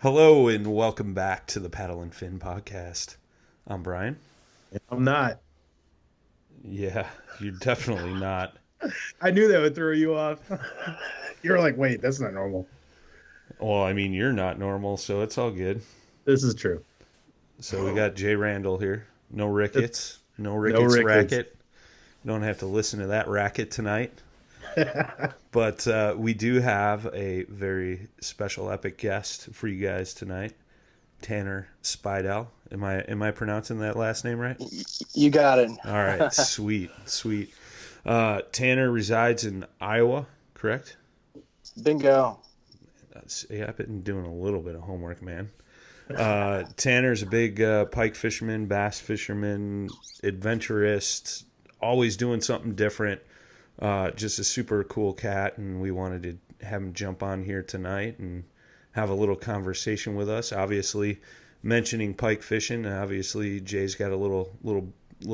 Hello and welcome back to the Paddle and Fin podcast. I'm Brian. I'm not. Yeah, you're definitely not. I knew that would throw you off. You're like, wait, that's not normal. Well, I mean, you're not normal, so it's all good. This is true. So we got Jay Randall here. No Ricketts. No No Ricketts Ricketts. racket. You don't have to listen to that racket tonight. But we do have a very special epic guest for you guys tonight. Tanner Speidel. Am I pronouncing that last name right? You got it. All right, sweet, sweet. Tanner resides in Iowa, correct? Bingo. Yeah, I've been doing a little bit of homework, man. Tanner's a big pike fisherman, bass fisherman, adventurist, always doing something different. Just a super cool cat, and we wanted to have him jump on here tonight and have a little conversation with us. Obviously, mentioning pike fishing, obviously Jay's got a little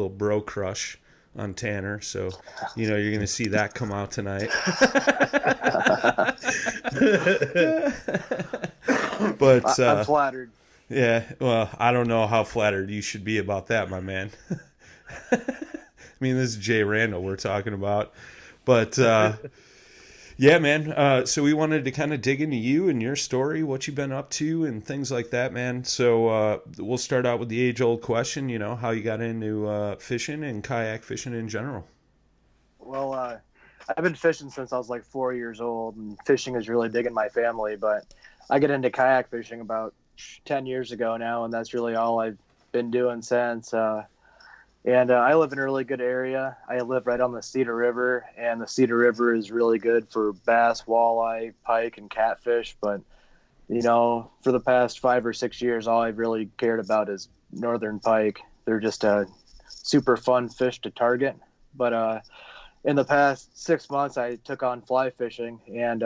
bro crush on Tanner, so you're going to see that come out tonight. But I'm flattered. yeah, well, I don't know how flattered you should be about that, my man. I mean, this is Jay Randall we're talking about. But yeah, man. So we wanted to kind of dig into you and your story, what you've been up to, and things like that, man. So we'll start out with the age-old question, how you got into fishing and kayak fishing in general. Well, I've been fishing since I was like 4 years old, and fishing is really big in my family. But I get into kayak fishing about 10 years ago now, and that's really all I've been doing since. And I live in a really good area. I live right on the Cedar River, and the Cedar River is really good for bass, walleye, pike, and catfish. But, for the past 5 or 6 years, all I've really cared about is Northern Pike. They're just a super fun fish to target. But in the past 6 months, I took on fly fishing, and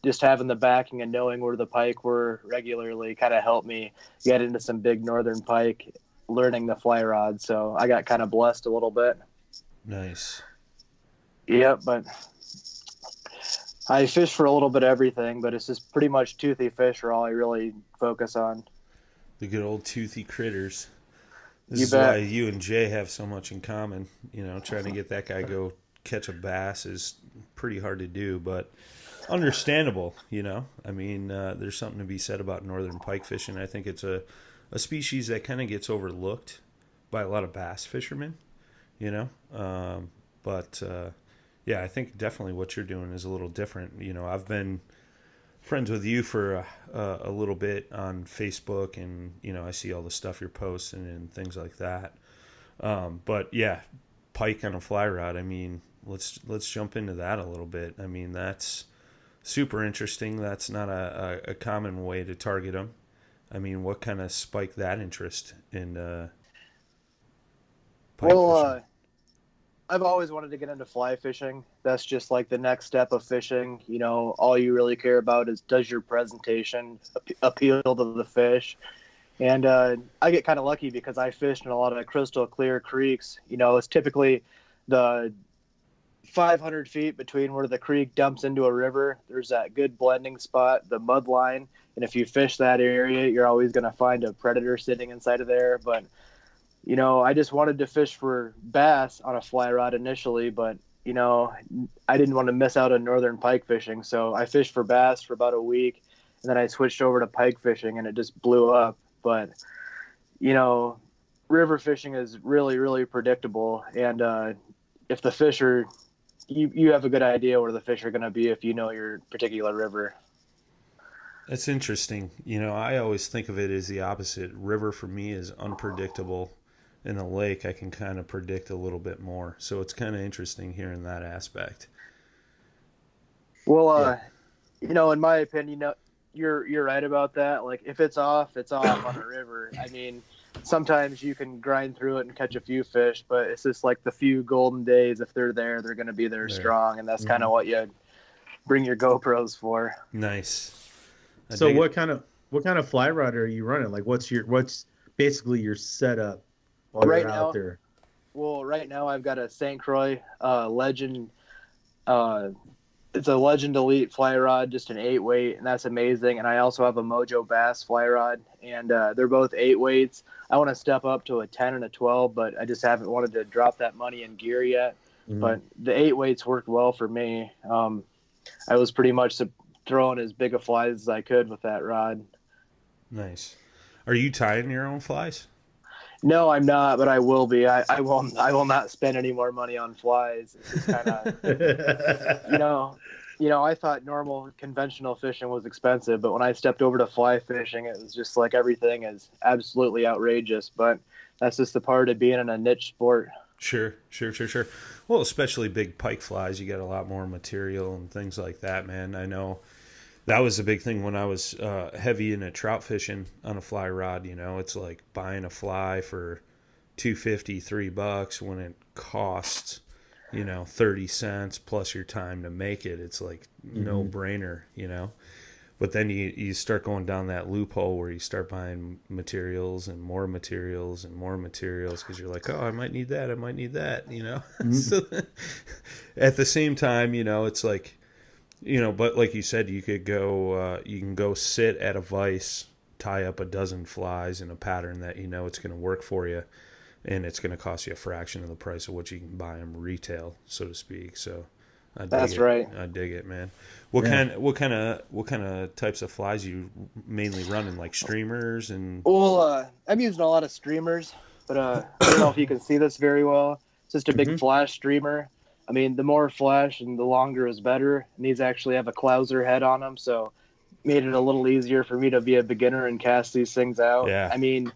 just having the backing and knowing where the pike were regularly kind of helped me get into some big Northern Pike, learning the fly rod. So I got kind of blessed a little bit. Nice. Yep, but I fish for a little bit of everything, but it's just pretty much toothy fish are all I really focus on. The good old toothy critters. This You is bet. why you and Jay have so much in common. Trying to get that guy go catch a bass is pretty hard to do, but understandable. I mean, there's something to be said about Northern Pike fishing. I think it's a species that kind of gets overlooked by a lot of bass fishermen, but yeah, I think definitely what you're doing is a little different. I've been friends with you for a little bit on Facebook, and I see all the stuff you're posting and things like that. But yeah, pike on a fly rod. I mean, let's jump into that a little bit. I mean, that's super interesting. That's not a common way to target them. I mean, what kind of spiked that interest in pike Well, fishing? I've always wanted to get into fly fishing. That's just like the next step of fishing. All you really care about is, does your presentation appeal to the fish? And I get kind of lucky because I fished in a lot of crystal clear creeks. It's typically the 500 feet between where the creek dumps into a river. There's that good blending spot, the mud line. And if you fish that area, you're always going to find a predator sitting inside of there. But I just wanted to fish for bass on a fly rod initially, but I didn't want to miss out on Northern Pike fishing. So I fished for bass for about a week, and then I switched over to pike fishing, and it just blew up. But river fishing is really, really predictable. And if the fish are, you have a good idea where the fish are going to be if you know your particular river. That's interesting. I always think of it as the opposite. River for me is unpredictable. In a lake, I can kind of predict a little bit more. So it's kind of interesting hearing that aspect. Well, Yeah. in my opinion, you're right about that. Like, if it's off on a river. I mean, sometimes you can grind through it and catch a few fish, but it's just like the few golden days. If they're there, they're going to be there There. strong, and that's kind Mhm. of what you bring your GoPros for. Nice. I So dig it. what kind of fly rod are you running? Like what's basically your setup while Right you're out now, there? right now I've got a St. Croix Legend uh, it's a Legend Elite fly rod, just an 8 weight, and that's amazing. And I also have a Mojo Bass fly rod, and they're both 8 weights. I want to step up to a 10 and a 12, but I just haven't wanted to drop that money in gear yet. Mhm. But the 8 weights worked well for me. I was pretty much throwing as big a flies as I could with that rod. Nice. Are you tying your own flies? No, I'm not, but I will be. I will not spend any more money on flies. It's just kind of, you know, I thought normal conventional fishing was expensive, but when I stepped over to fly fishing, it was just like everything is absolutely outrageous. But that's just the part of being in a niche sport. Sure. Well, especially big pike flies, you get a lot more material and things like that, man. I know that was a big thing when I was heavy into trout fishing on a fly rod. It's like buying a fly for $2.50, $3 when it costs 30 cents plus your time to make it. It's like no brainer. But then you start going down that loophole where you start buying materials and more materials and more materials because you're like, oh, I might need that, So at the same time, it's like, but like you said, you can go sit at a vise, tie up a dozen flies in a pattern that it's going to work for you, and it's going to cost you a fraction of the price of what you can buy them retail, so to speak. So That's right. I dig it, man. What kind of types of flies you mainly running, like streamers and? Well, I'm using a lot of streamers, but I don't know if you can see this very well. It's just a big flash streamer. I mean, the more flash and the longer is better. And these actually have a clouser head on them, so made it a little easier for me to be a beginner and cast these things out. Yeah. I mean,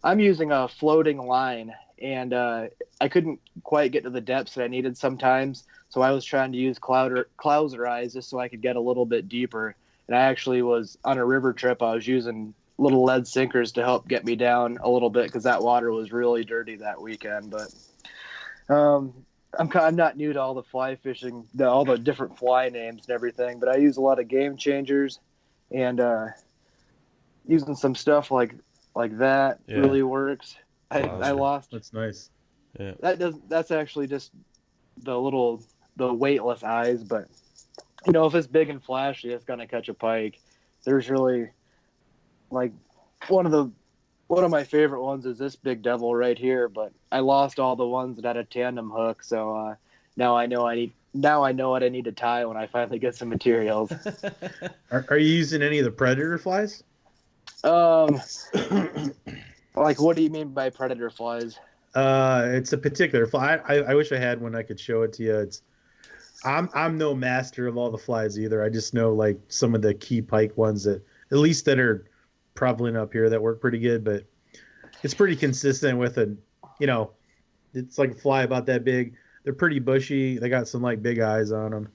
I'm using a floating line, and I couldn't quite get to the depths that I needed sometimes, so I was trying to use clouser eyes just so I could get a little bit deeper. And I actually was on a river trip. I was using little lead sinkers to help get me down a little bit because that water was really dirty that weekend. But I'm not new to all the fly fishing, all the different fly names and everything, but I use a lot of game changers, and using some stuff like that really works. I lost. That's nice. Yeah. That's actually just the weightless eyes, but if it's big and flashy, it's gonna catch a pike. There's really like one of my favorite ones is this big devil right here, but I lost all the ones that had a tandem hook, so now I know what I need to tie when I finally get some materials. Are you using any of the predator flies? Like, what do you mean by predator flies? It's a particular fly. I wish I had one I could show it to you. I'm no master of all the flies either. I just know like some of the key pike ones that are prevalent up here that work pretty good, but it's pretty consistent with it's like a fly about that big. They're pretty bushy. They got some like big eyes on them.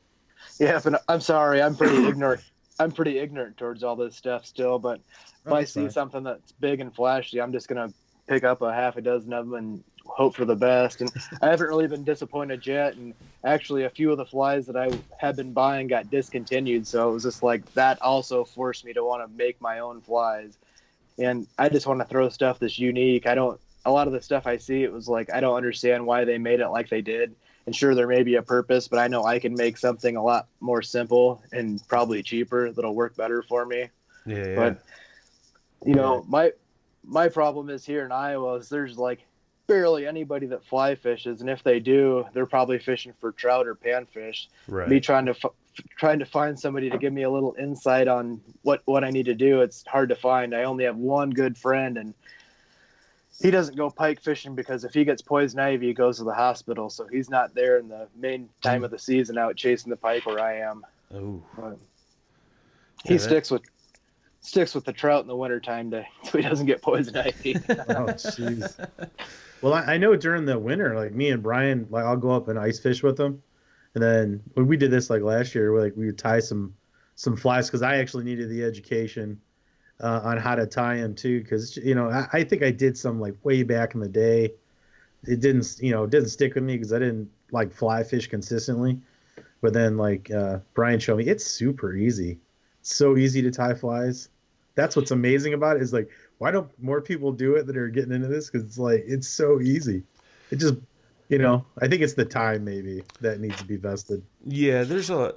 Yeah, but I'm sorry, I'm pretty ignorant. I'm pretty ignorant towards all this stuff still, but if I see something that's big and flashy, I'm just gonna pick up a half a dozen of them and hope for the best. And I haven't really been disappointed yet. And actually, a few of the flies that I had been buying got discontinued, so it was just like that also forced me to want to make my own flies. And I just want to throw stuff that's unique. A lot of the stuff I see, it was like I don't understand why they made it like they did. And sure, there may be a purpose, but I know I can make something a lot more simple and probably cheaper that'll work better for me. Yeah. But my problem is here in Iowa is there's like barely anybody that fly fishes, and if they do, they're probably fishing for trout or panfish. Right. Me trying to find somebody to give me a little insight on what I need to do, it's hard to find. I only have one good friend, and he doesn't go pike fishing because if he gets poison ivy, he goes to the hospital. So he's not there in the main time of the season out chasing the pike where I am. Oh. But he sticks with the trout in the wintertime so he doesn't get poison ivy. Oh, jeez. Well, I know during the winter, like me and Brian, like I'll go up and ice fish with them. And then when we did this like last year, we would tie some flies because I actually needed the education on how to tie them too. Because I think I did some like way back in the day. It didn't stick with me because I didn't like fly fish consistently. But then like Brian showed me, it's super easy. It's so easy to tie flies. That's what's amazing about it is like, why don't more people do it that are getting into this? Because it's like it's so easy. It just I think it's the time maybe that needs to be vested. Yeah, there's a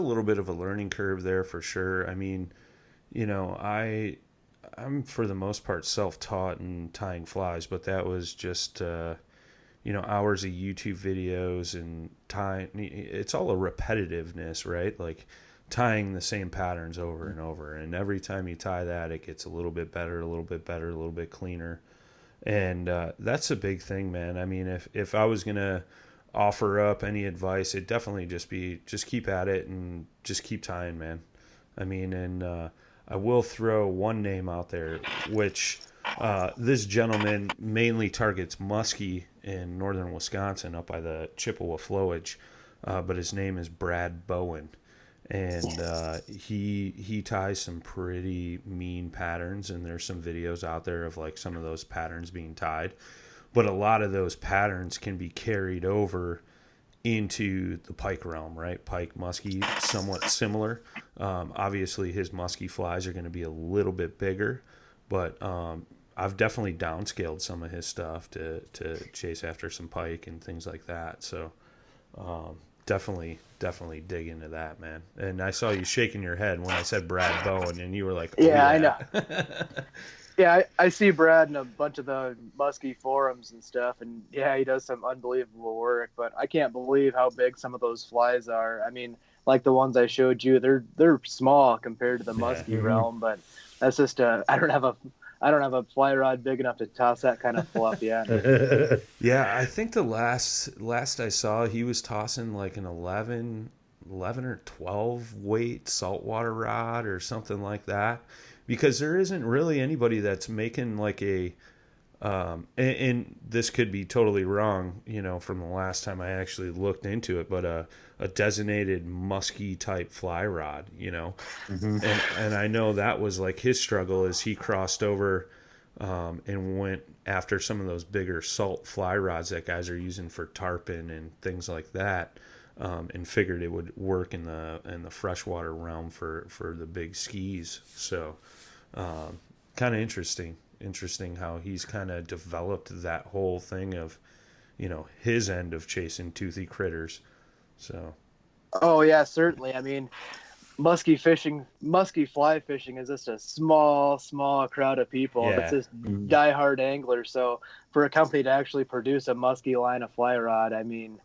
little bit of a learning curve there for sure. I mean, I'm for the most part self-taught in tying flies, but that was just hours of YouTube videos and tying. It's all a repetitiveness, right? Like tying the same patterns over and over, and every time you tie that, it gets a little bit better, a little bit better, a little bit cleaner, and that's a big thing, man. I mean, if I was gonna offer up any advice, it'd definitely just keep at it and just keep tying, man. I mean, and I will throw one name out there, which this gentleman mainly targets muskie in northern Wisconsin up by the Chippewa flowage, but his name is Brad Bowen. And he ties some pretty mean patterns, and there's some videos out there of like some of those patterns being tied. But a lot of those patterns can be carried over into the pike realm, right? Pike, muskie, somewhat similar. Obviously, his muskie flies are going to be a little bit bigger, but I've definitely downscaled some of his stuff to chase after some pike and things like that. So definitely dig into that, man. And I saw you shaking your head when I said Brad Bowen, and you were like, oh, yeah, I know. Yeah, I see Brad in a bunch of the muskie forums and stuff, and yeah, he does some unbelievable work. But I can't believe how big some of those flies are. I mean, like the ones I showed you, they're small compared to the muskie realm. But that's just I don't have a fly rod big enough to toss that kind of fluff yet. Yeah, I think the last I saw, he was tossing like an 11 or 12 weight saltwater rod or something like that. Because there isn't really anybody that's making like and this could be totally wrong, from the last time I actually looked into it, but a designated musky type fly rod, and I know that was like his struggle as he crossed over and went after some of those bigger salt fly rods that guys are using for tarpon and things like that. And figured it would work in the freshwater realm for the big skis. So kind of interesting how he's kind of developed that whole thing of his end of chasing toothy critters. So oh yeah, certainly. I mean, musky fly fishing is just a small crowd of people. Yeah. It's just diehard anglers. So for a company to actually produce a musky line of fly rod, I mean,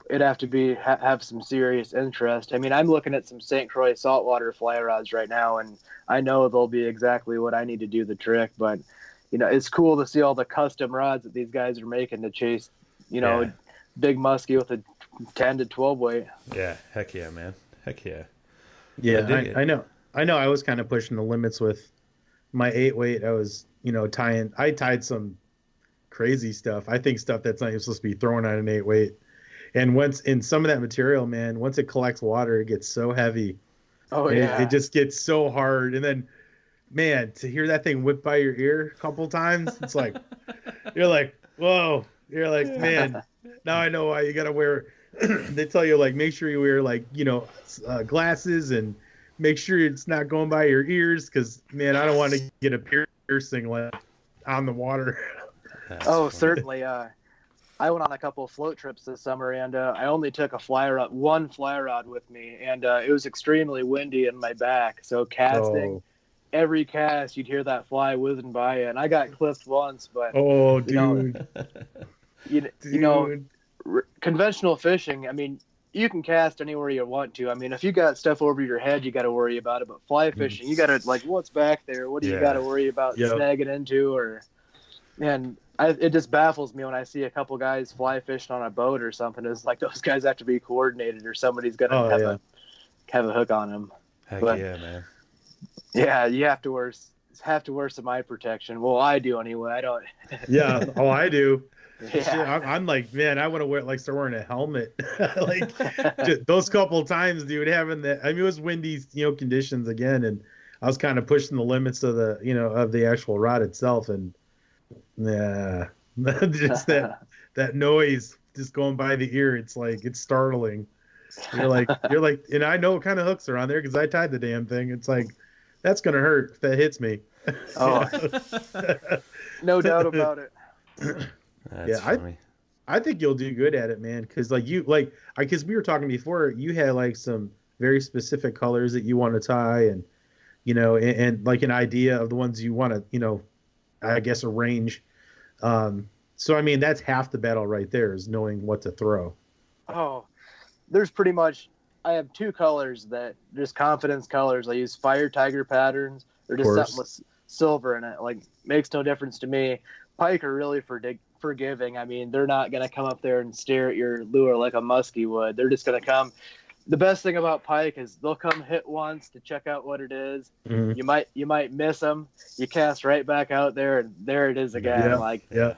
it'd have to have some serious interest. I mean, I'm looking at some St. Croix saltwater fly rods right now, and I know they'll be exactly what I need to do the trick. But it's cool to see all the custom rods that these guys are making to chase, big muskie with a 10 to 12 weight. Yeah, heck yeah, man, heck yeah. Yeah, I know. I was kind of pushing the limits with my 8 weight. I was, I tied some crazy stuff. I think stuff that's not even supposed to be thrown on an 8 weight. And once in some of that material, man, once it collects water, it gets so heavy. Oh yeah. It just gets so hard. And then, man, to hear that thing whip by your ear a couple times, it's like, you're like, whoa. You're like, man, now I know why you got to wear, they tell you like, make sure you wear like, glasses and make sure it's not going by your ears. Cause man, I don't want to get a piercing like on the water. Oh, certainly. I went on a couple of float trips this summer, and I only took one fly rod with me, and it was extremely windy in my back. So casting, every cast, you'd hear that fly whizzing by you, and I got clipped once. But dude, conventional fishing. I mean, you can cast anywhere you want to. I mean, if you got stuff over your head, you got to worry about it. But fly fishing, you got to like, what's back there? What do you got to worry about snagging into? It just baffles me when I see a couple guys fly fishing on a boat or something. It's like those guys have to be coordinated, or somebody's gonna have a hook on them. Heck yeah, man. Yeah, you have to wear some eye protection. Well, I do anyway. I don't. Yeah. Oh, I do. Yeah. Shit, I'm like, man, I want to start wearing a helmet. Like just those couple times, dude, having that. I mean, it was windy, conditions again, and I was kind of pushing the limits of the actual rod itself, and. Yeah, just that noise just going by the ear. It's like, it's startling. You're like, and I know what kind of hooks are on there because I tied the damn thing. It's like, that's gonna hurt if that hits me. Oh, no doubt about it. That's Yeah, funny. I think you'll do good at it, man. Because because we were talking before, you had like some very specific colors that you want to tie, and and like an idea of the ones you want to, I guess arrange. So I mean, that's half the battle right there is knowing what to throw. Oh, there's pretty much. I have two colors that just confidence colors. I use fire tiger patterns. They're Of just something course. with silver in it. Like makes no difference to me. Pike are really forgiving. I mean, they're not gonna come up there and stare at your lure like a muskie would. They're just gonna come. The best thing about pike is they'll come hit once to check out what it is. Hmm. You might miss them. You cast right back out there, and there it is again. Yeah. Like Yeah.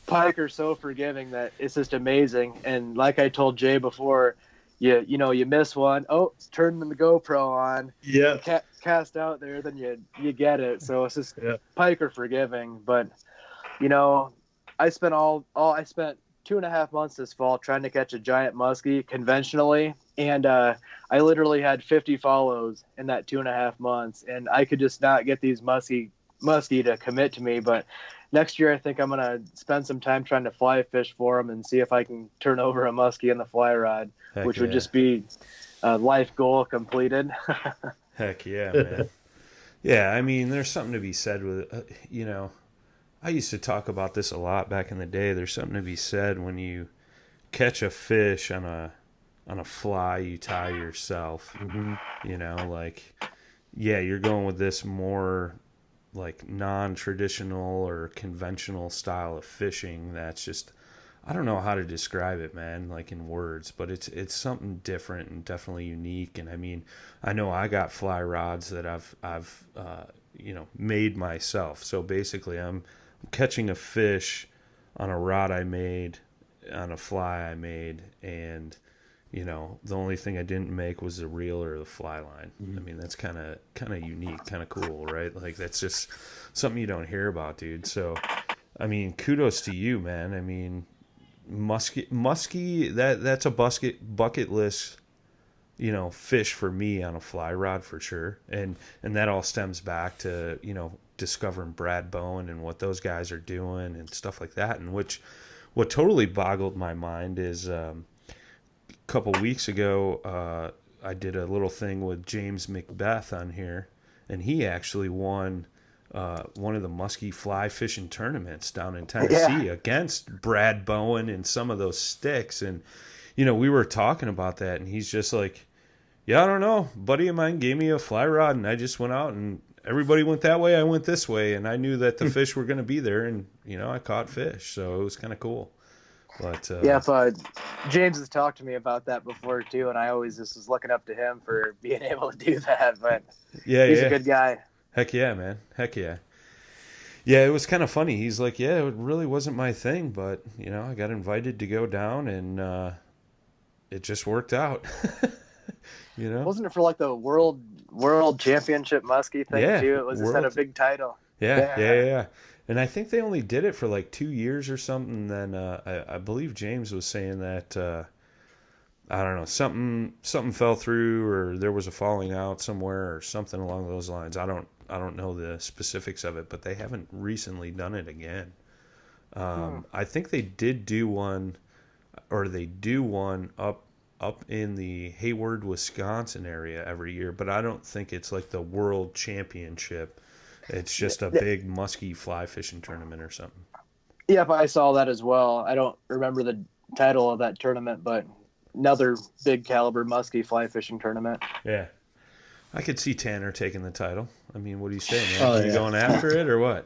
pike are so forgiving that it's just amazing. And like I told Jay before, you miss one, oh, turn the GoPro on, Yeah. cast out there, then you get it. So it's just Yeah. pike are forgiving. But you know, I spent 2.5 months this fall trying to catch a giant muskie conventionally, and I literally had 50 follows in that 2.5 months, and I could just not get these muskie to commit to me. But next year, I think I'm gonna spend some time trying to fly fish for them and see if I can turn over a muskie in the fly rod, Heck which would yeah. just be a life goal completed. Heck yeah, man. Yeah, I mean, there's something to be said with, I used to talk about this a lot back in the day. There's something to be said when you catch a fish on a fly you tie yourself. Hmm. Like, yeah, you're going with this more like non-traditional or conventional style of fishing that's just, I don't know how to describe it, man, like in words, but it's something different and definitely unique. And I mean, I know I got fly rods that I've made myself. So basically, I'm catching a fish on a rod I made, on a fly I made, and the only thing I didn't make was the reel or the fly line. I mean, that's kind of unique, kind of cool, right? Like that's just something you don't hear about, dude. So, I mean, kudos to you, man. I mean, muskie, that's a bucket list, fish for me on a fly rod for sure. And that all stems back to, discovering Brad Bowen and what those guys are doing and stuff like that. And what totally boggled my mind is a couple weeks ago, I did a little thing with James Macbeth on here, and he actually won one of the muskie fly fishing tournaments down in Tennessee against Brad Bowen and some of those sticks. And, we were talking about that, and he's just like, yeah, I don't know. A buddy of mine gave me a fly rod, and I just went out, and everybody went that way. I went this way, and I knew that the fish were going to be there, and, I caught fish. So it was kind of cool. But James has talked to me about that before too, and I always just was looking up to him for being able to do that. But he's a good guy. Heck yeah, man. Heck yeah. Yeah, it was kind of funny. He's like, yeah, it really wasn't my thing, but, I got invited to go down, and it just worked out. Wasn't it for like the world championship muskie thing too? It was just had a big title. Yeah. And I think they only did it for like 2 years or something. Then I believe James was saying that I don't know, something fell through, or there was a falling out somewhere, or something along those lines. I don't know the specifics of it, but they haven't recently done it again. I think they did do one, or they do one up in the Hayward, Wisconsin area every year, but I don't think it's like the world championship. It's just a big musky fly fishing tournament or something. Yeah, but I saw that as well. I don't remember the title of that tournament, but another big caliber musky fly fishing tournament. Yeah. I could see Tanner taking the title. I mean, what do you say, man? Oh, you going after it or what?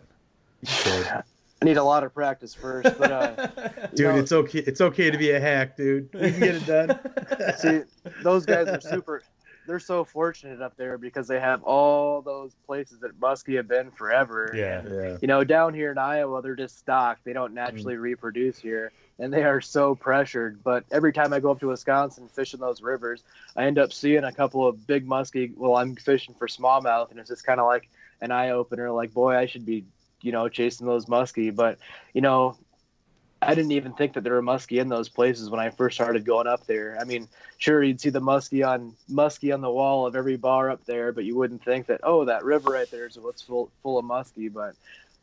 I need a lot of practice first, but dude, it's okay. It's okay to be a hack, dude. We can get it done. See, those guys are they're so fortunate up there because they have all those places that muskie have been forever. Yeah. Down here in Iowa, they're just stocked. They don't naturally reproduce here, and they are so pressured. But every time I go up to Wisconsin fishing those rivers, I end up seeing a couple of big muskie. Well, I'm fishing for smallmouth, and it's just kind of like an eye opener. Like, boy, I should be, chasing those muskie. But, I didn't even think that there were muskie in those places when I first started going up there. I mean, sure, you'd see the muskie on the wall of every bar up there, but you wouldn't think that, oh, that river right there is what's full of muskie. But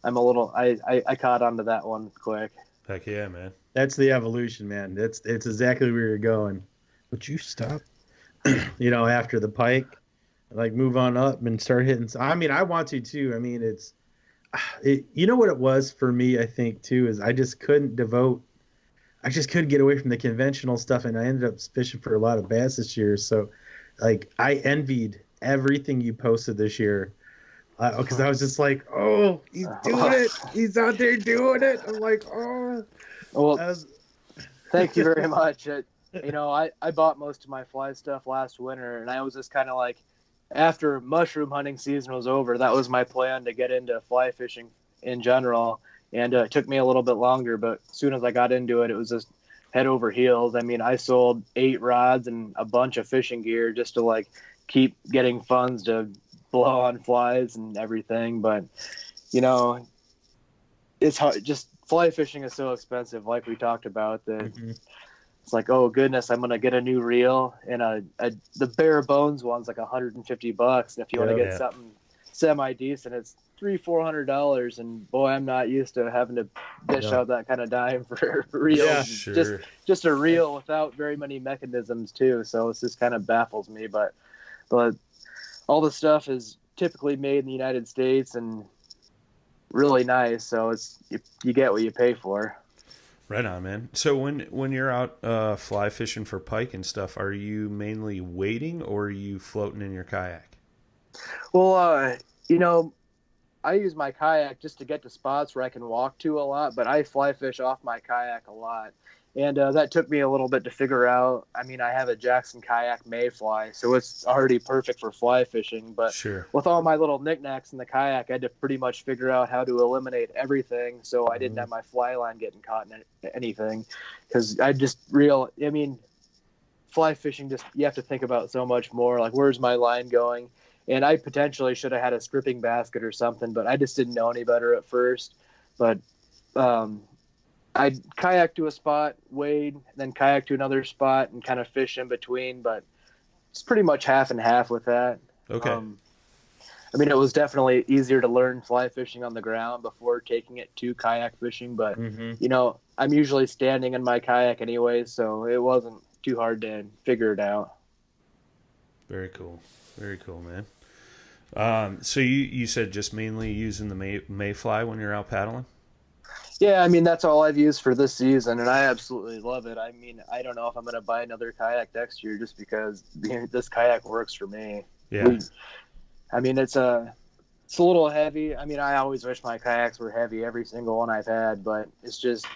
I caught on to that one quick. Heck yeah, man. That's the evolution, man. It's exactly where you're going. Would you stop? After the pike, like move on up and start hitting. I mean, I want to too. I mean, you know what it was for me, I think too, is I just couldn't get away from the conventional stuff, and I ended up fishing for a lot of bass this year. So, like, I envied everything you posted this year because I was just like, oh, he's doing it. He's out there doing it. I'm like, oh. Well, thank you very much. I bought most of my fly stuff last winter, and I was just kind of like, after mushroom hunting season was over, that was my plan to get into fly fishing in general. And it took me a little bit longer, but as soon as I got into it, it was just head over heels. I mean, I sold 8 rods and a bunch of fishing gear just to like keep getting funds to blow on flies and everything. But, it's hard. Just fly fishing is so expensive, like we talked about, that it's like, oh goodness, I'm going to get a new reel, and the bare bones one's like $150. And if you want to get something semi decent, it's $300-$400, and boy, I'm not used to having to dish out that kind of dime for reels. Yeah, sure. Just a reel without very many mechanisms too. So it just kind of baffles me. But all the stuff is typically made in the United States and really nice. So you get what you pay for. Right on, man. So when you're out fly fishing for pike and stuff, are you mainly wading or are you floating in your kayak? Well, I use my kayak just to get to spots where I can walk to a lot, but I fly fish off my kayak a lot. And that took me a little bit to figure out. I mean, I have a Jackson Kayak Mayfly, so it's already perfect for fly fishing. But with all my little knickknacks in the kayak, I had to pretty much figure out how to eliminate everything so I didn't have my fly line getting caught in anything. Because fly fishing, you have to think about so much more. Like, where's my line going? And I potentially should have had a stripping basket or something, but I just didn't know any better at first. But I'd kayak to a spot, wade, then kayak to another spot, and kind of fish in between. But it's pretty much half and half with that. Okay. It was definitely easier to learn fly fishing on the ground before taking it to kayak fishing. But, I'm usually standing in my kayak anyway, so it wasn't too hard to figure it out. Very cool. Very cool, man. So you said just mainly using the Mayfly when you're out paddling? Yeah, that's all I've used for this season, and I absolutely love it. I don't know if I'm going to buy another kayak next year just because this kayak works for me. Yeah. It's a little heavy. I always wish my kayaks were heavy, every single one I've had, but it's just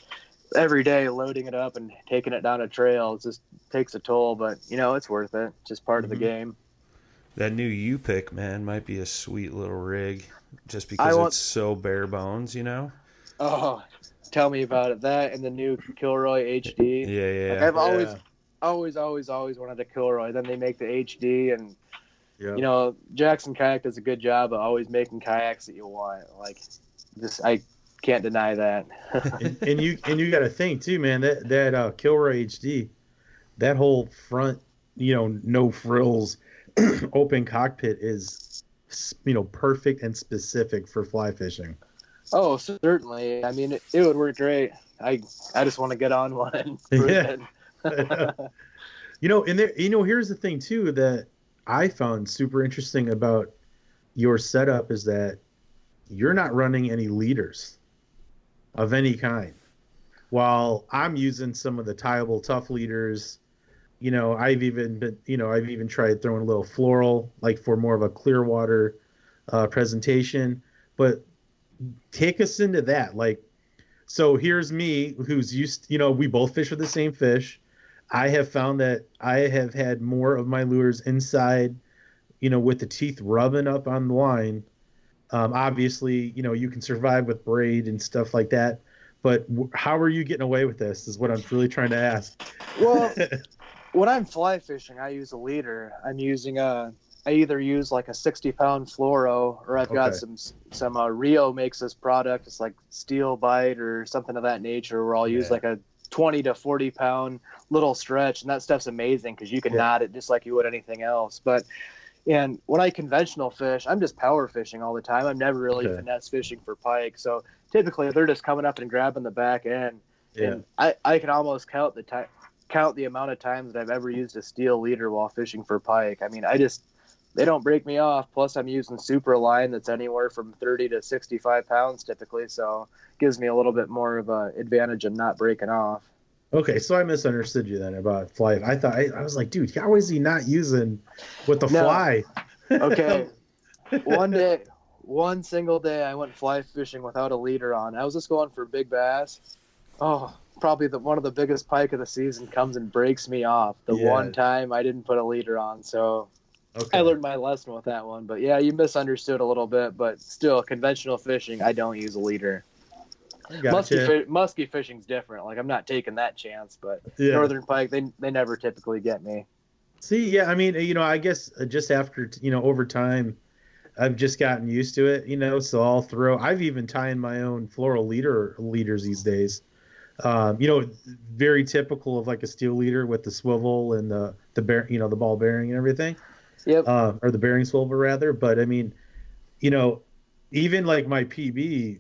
every day loading it up and taking it down a trail. It just takes a toll, but, it's worth it. Just part of the game. That new U-Pick, man, might be a sweet little rig just because it's so bare bones, Oh, tell me about it. That and the new Kilroy HD. Yeah. Like, I've always wanted a Kilroy. Then they make the HD, and Jackson Kayak does a good job of always making kayaks that you want. Like, I can't deny that. and you got to think too, man. That Kilroy HD, that whole front, no frills, open cockpit is, perfect and specific for fly fishing. Oh, certainly. It would work great. I just want to get on one and prove it. And here's the thing too that I found super interesting about your setup is that you're not running any leaders of any kind. While I'm using some of the tieable tough leaders, I've even tried throwing a little floral, like for more of a clear water presentation, but take us into that. Like, so here's me who's used, we both fish with the same fish. I have found that I have had more of my lures inside, with the teeth rubbing up on the line. Obviously, you can survive with braid and stuff like that, but how are you getting away with this is what I'm really trying to ask. Well, when I'm fly fishing, I use a leader. I either use like a 60-pound fluoro, or I've got some Rio makes this product. It's like steel bite or something of that nature, where I'll use like a 20 to 40-pound little stretch, and that stuff's amazing because you can knot it just like you would anything else. And when I conventional fish, I'm just power fishing all the time. I'm never really finesse fishing for pike. So typically they're just coming up and grabbing the back end. Yeah. And I can almost count the amount of times that I've ever used a steel leader while fishing for pike. I mean, they don't break me off. Plus, I'm using super line that's anywhere from 30 to 65 pounds typically, so it gives me a little bit more of an advantage of not breaking off. Okay, so I misunderstood you then about fly. I thought I was like, dude, how is he not using with the No. fly? Okay, one single day, I went fly fishing without a leader on. I was just going for big bass. Oh, probably one of the biggest pike of the season comes and breaks me off. The Yeah. one time I didn't put a leader on, so Okay. I learned my lesson with that one. But yeah, you misunderstood a little bit. But still, conventional fishing, I don't use a leader. Gotcha. Musky fishing's different. Like, I'm not taking that chance. But Yeah. Northern Pike, they never typically get me. See, yeah, I mean, I guess just after, over time, I've just gotten used to it, so I've even tying my own floral leaders these days. Very typical of like a steel leader with the swivel and the the ball bearing and everything. Yep. Or the bearing swivel rather. But I mean, even like my PB,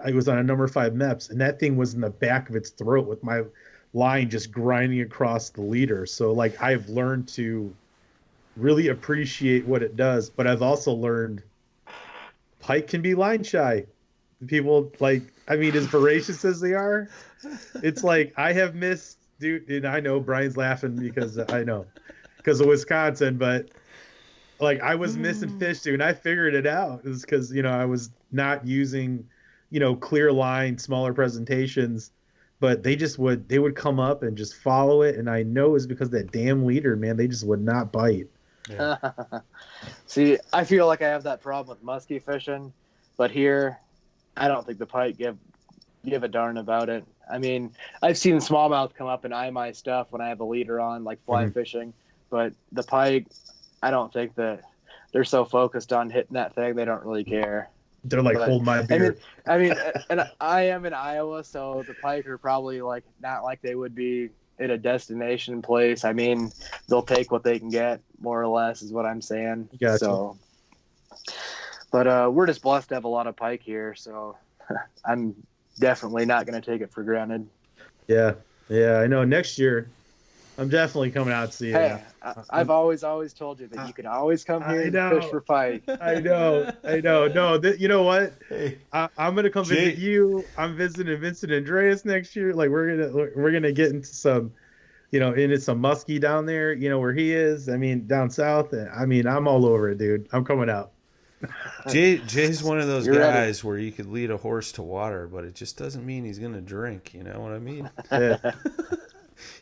I was on a number 5 MEPS, and that thing was in the back of its throat with my line just grinding across the leader. So like I've learned to really appreciate what it does, but I've also learned pike can be line shy. People as voracious as they are, it's like I have missed, dude, and I know Brian's laughing because of Wisconsin, but like I was missing fish, dude, and I figured it out. It was because I was not using clear line, smaller presentations, but they would come up and just follow it, and I know it was because of that damn leader, man. They just would not bite. Yeah. See, I feel like I have that problem with musky fishing, but here, I don't think the pike give a darn about it. I mean, I've seen smallmouth come up and eye my stuff when I have a leader on, like fly fishing, but the pike, I don't think that they're so focused on hitting that thing, they don't really care. They're like, hold my beer. I mean, and I am in Iowa, so the pike are probably like not like they would be at a destination place. I mean, they'll take what they can get, more or less, is what I'm saying. Gotcha. So, but we're just blessed to have a lot of pike here, so I'm definitely not going to take it for granted. Yeah, I know. Next year, I'm definitely coming out to see you. Hey, I've always told you that you can always come here and fish for pike. I know. No, you know what? Hey, I'm gonna come visit you. I'm visiting Vincent Andreas next year. Like we're gonna get into some, into some musky down there. Where he is. I mean, down south. I mean, I'm all over it, dude. I'm coming out. Jay's one of those You're guys where you could lead a horse to water, but it just doesn't mean he's gonna drink. You know what I mean? Yeah.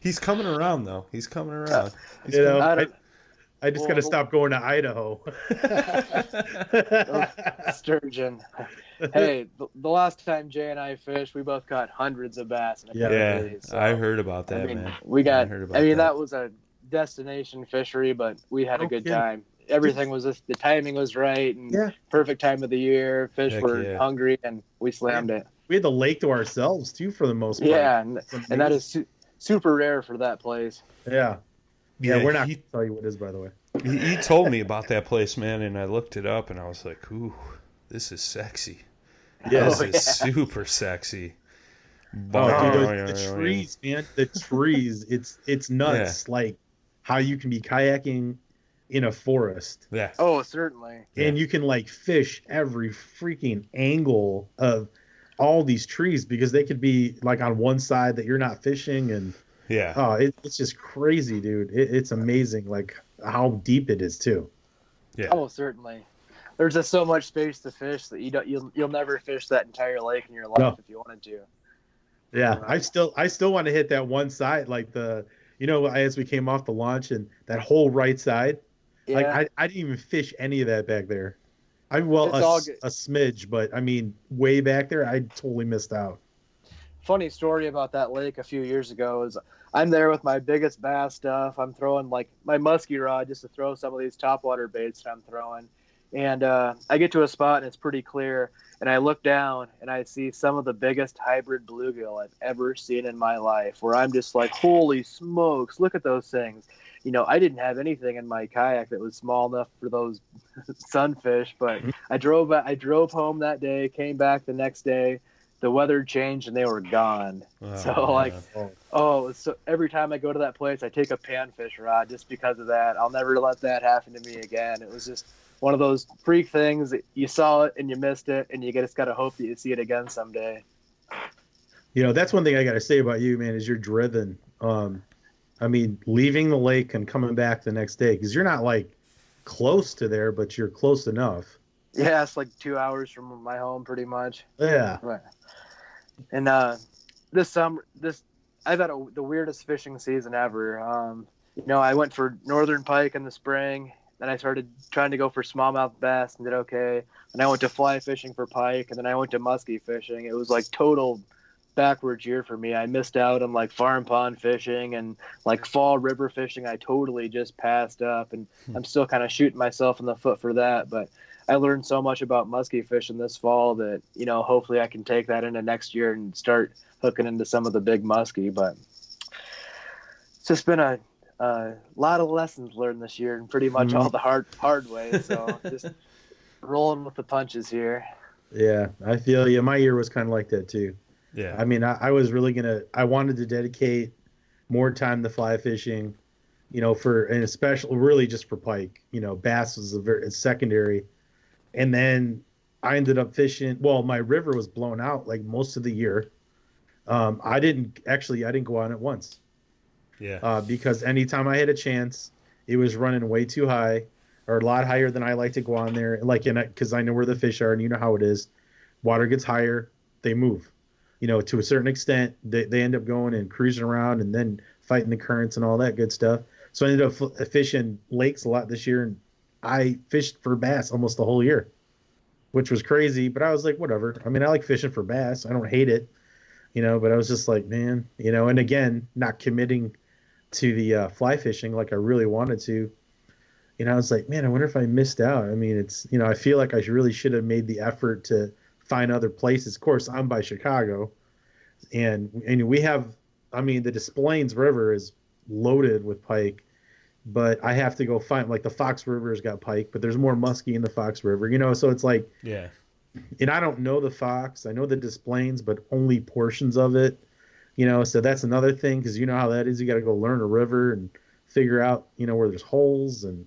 He's coming around, though. He's coming around. I just got to stop going to Idaho. Sturgeon. Hey, the last time Jay and I fished, we both caught hundreds of bass in a couple of days. So, I heard about that, man. That was a destination fishery, but we had a good time. Everything was the timing was right, and perfect time of the year. Fish were hungry, and we slammed it. We had the lake to ourselves, too, for the most part. Yeah, and that is super rare for that place. Yeah, we're not going to tell you what it is, by the way. He told me about that place, man, and I looked it up, and I was like, ooh, this is sexy. This is super sexy. The trees, man. The trees. It's nuts. Yeah. Like how you can be kayaking in a forest. Yeah. Oh, certainly. And you can like fish every freaking angle of all these trees because they could be like on one side that you're not fishing, and it's just crazy, dude. It's amazing, like how deep it is too. Yeah. Oh, certainly. There's just so much space to fish that you'll never fish that entire lake in your life if you wanted to. Yeah, I still want to hit that one side, like as we came off the launch and that whole right side. Yeah. Like I didn't even fish any of that back there. A smidge, but I mean, way back there, I totally missed out. Funny story about that lake a few years ago is I'm there with my biggest bass stuff. I'm throwing like my musky rod just to throw some of these topwater baits that I'm throwing. And I get to a spot and it's pretty clear. And I look down and I see some of the biggest hybrid bluegill I've ever seen in my life, where I'm just like, holy smokes, look at those things. I didn't have anything in my kayak that was small enough for those sunfish, but I drove home that day, came back the next day, the weather changed and they were gone. So every time I go to that place, I take a panfish rod just because of that. I'll never let that happen to me again. It was just one of those freak things that you saw it and you missed it, and you just got to hope that you see it again someday. That's one thing I got to say about you, man, is you're driven. I mean, leaving the lake and coming back the next day, because you're not like close to there, but you're close enough. Yeah, it's like 2 hours from my home, pretty much. Yeah. Right. And this summer, I've had the weirdest fishing season ever. I went for Northern Pike in the spring. Then I started trying to go for smallmouth bass and did okay. And I went to fly fishing for pike, and then I went to muskie fishing. It was like total backwards year for me. I missed out on like farm pond fishing and like fall river fishing. I totally just passed up, and I'm still kind of shooting myself in the foot for that. But I learned so much about muskie fishing this fall that, hopefully I can take that into next year and start hooking into some of the big muskie. But it's just been a lot of lessons learned this year, and pretty much all the hard way. So just rolling with the punches here. Yeah, I feel you. My year was kind of like that too. Yeah. I mean, I was really I wanted to dedicate more time to fly fishing, and especially really just for pike. Bass was a secondary. And then I ended up fishing. Well, my river was blown out like most of the year. I didn't go on it once. Yeah. Because anytime I had a chance, it was running way too high, or a lot higher than I like to go on there. Because I know where the fish are, and you know how it is. Water gets higher, they move. To a certain extent, they end up going and cruising around, and then fighting the currents and all that good stuff. So I ended up fishing lakes a lot this year, and I fished for bass almost the whole year, which was crazy. But I was like, whatever. I mean, I like fishing for bass. I don't hate it, But I was just like, man, And again, not committing to the fly fishing like I really wanted to. I was like, man, I wonder if I missed out. I mean, it's I feel like I really should have made the effort to find other places. Of course, I'm by Chicago, and we have. I mean, the Des Plaines River is loaded with pike. But I have to go find, like, the Fox River's got pike, but there's more muskie in the Fox River, so it's like, yeah. And I don't know the Fox. I know the Des Plaines, but only portions of it, so that's another thing, because you know how that is. You got to go learn a river and figure out, where there's holes and,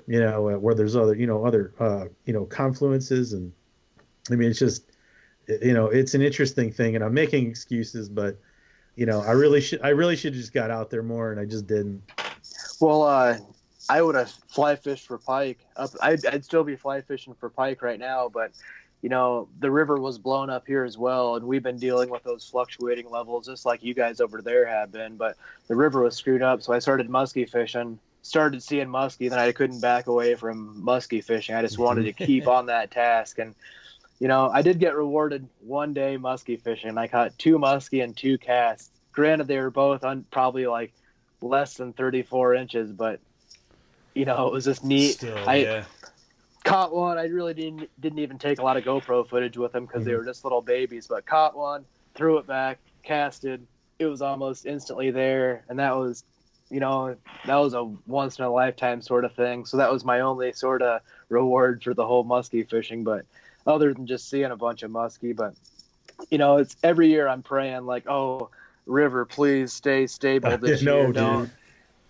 where there's other confluences. And I mean, it's just, it's an interesting thing, and I'm making excuses, but, I really should have just got out there more, and I just didn't. Well, I would have fly fished for pike. I'd still be fly fishing for pike right now, but the river was blown up here as well, and we've been dealing with those fluctuating levels just like you guys over there have been. But the river was screwed up, so I started muskie fishing. Started seeing muskie, then I couldn't back away from muskie fishing. I just wanted to keep on that task, and I did get rewarded one day muskie fishing. I caught 2 muskie and 2 casts. Granted, they were both probably like less than 34 inches, but it was just neat. Still, I caught one. I really didn't even take a lot of GoPro footage with them because they were just little babies, but caught one, threw it back, casted. It was almost instantly there, and that was a once in a lifetime sort of thing. So that was my only sort of reward for the whole muskie fishing, but other than just seeing a bunch of muskie. But it's every year I'm praying like, oh, river, please stay stable this year. Don't.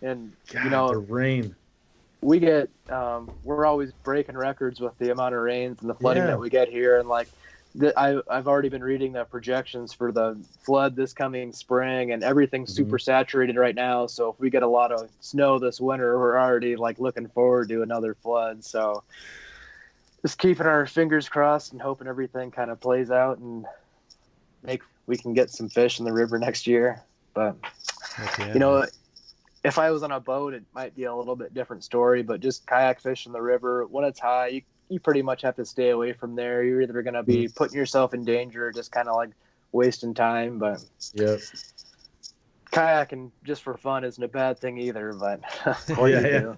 And God, the rain. We get we're always breaking records with the amount of rains and the flooding that we get here, and like I've already been reading the projections for the flood this coming spring, and everything's super saturated right now. So if we get a lot of snow this winter, we're already like looking forward to another flood. So just keeping our fingers crossed and hoping everything kind of plays out and we can get some fish in the river next year. But if I was on a boat, it might be a little bit different story, but just kayak fish in the river, when it's high, you pretty much have to stay away from there. You're either going to be putting yourself in danger or just kind of like wasting time. But kayaking just for fun isn't a bad thing either, but what do you do?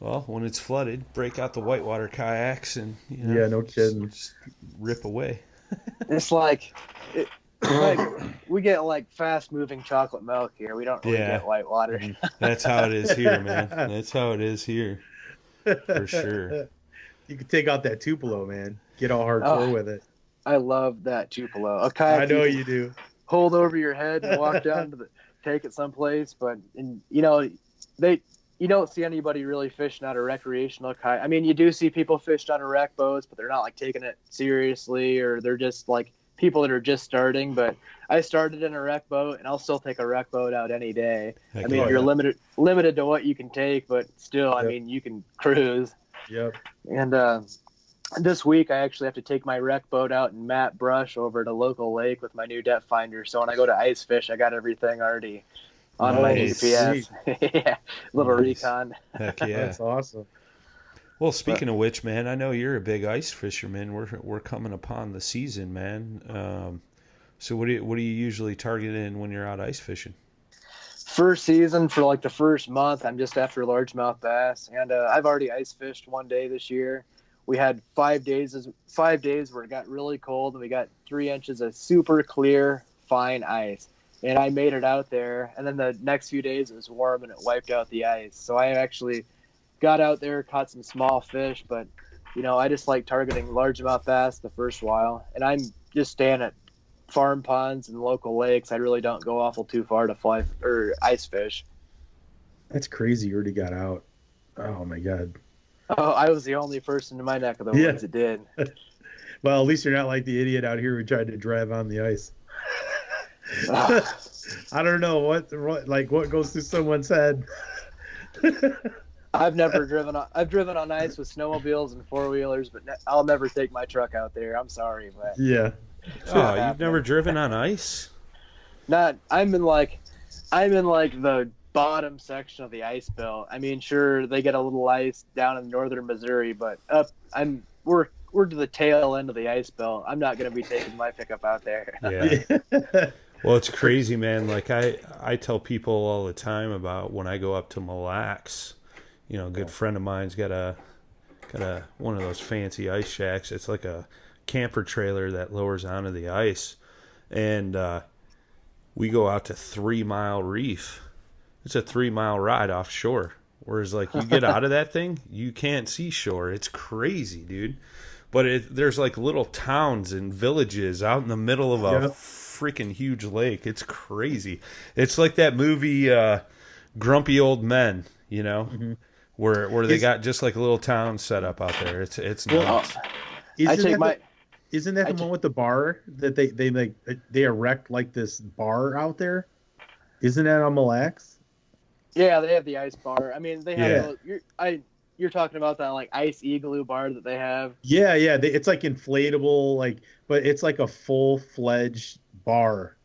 Well, when it's flooded, break out the whitewater kayaks and no kidding, just rip away. It's like we get like fast moving chocolate milk here. We don't really get whitewater. That's how it is here, man. That's how it is here, for sure. You could take out that Tupelo, man. Get all hardcore with it. I love that Tupelo. A kayak I know can you do. hold over your head and walk down to take it someplace. But you don't see anybody really fishing out of recreational kayak. I mean, you do see people fishing out of wreck boats, but they're not like taking it seriously, or they're just like people that are just starting. But I started in a wreck boat, and I'll still take a wreck boat out any day. Heck I mean, yeah. you're limited to what you can take, but still, I mean, you can cruise. Yep. And this week, I actually have to take my wreck boat out and mat brush over at a local lake with my new depth finder. So when I go to ice fish, I got everything already on my Nice. GPS. Yeah, little Nice. recon. Heck yeah. That's awesome. Well, speaking of which, man, I know you're a big ice fisherman. We're coming upon the season, man. So what do you usually target in when you're out ice fishing? First season, for like the first month, I'm just after largemouth bass, and I've already ice fished one day this year. We had 5 days where it got really cold, and we got 3 inches of super clear, fine ice. And I made it out there, and then the next few days it was warm, and it wiped out the ice. So I actually got out there, caught some small fish, but I just like targeting largemouth bass the first while, and I'm just staying at farm ponds and local lakes. I really don't go awful too far to fly or ice fish. That's crazy. You already got out. Oh my God. Oh, I was the only person in my neck of the woods that did. Well, at least you're not like the idiot out here who tried to drive on the ice. I don't know what goes through someone's head. I've driven on ice with snowmobiles and 4-wheelers, but I'll never take my truck out there. I'm sorry, but Yeah. Oh, you've never driven on ice? I'm in like the bottom section of the ice belt. I mean, sure, they get a little ice down in northern Missouri, but we're to the tail end of the ice belt. I'm not going to be taking my pickup out there. Yeah. Well, it's crazy, man. Like I tell people all the time about when I go up to Mille Lacs. A good friend of mine's got a one of those fancy ice shacks. It's like a camper trailer that lowers onto the ice, and we go out to 3 Mile Reef. It's a 3-mile ride offshore. Whereas, like, you get out of that thing, you can't see shore. It's crazy, dude. But there's like little towns and villages out in the middle of a freaking huge lake. It's crazy. It's like that movie Grumpy Old Men, Mm-hmm. where they got just like a little town set up out there. It's nuts. Isn't that the one with the bar that they erect like this bar out there? Isn't that on Mille Lacs? Yeah, they have the ice bar. I mean, they have. You're talking about that like ice igloo bar that they have. Yeah. It's like inflatable, but it's like a full-fledged bar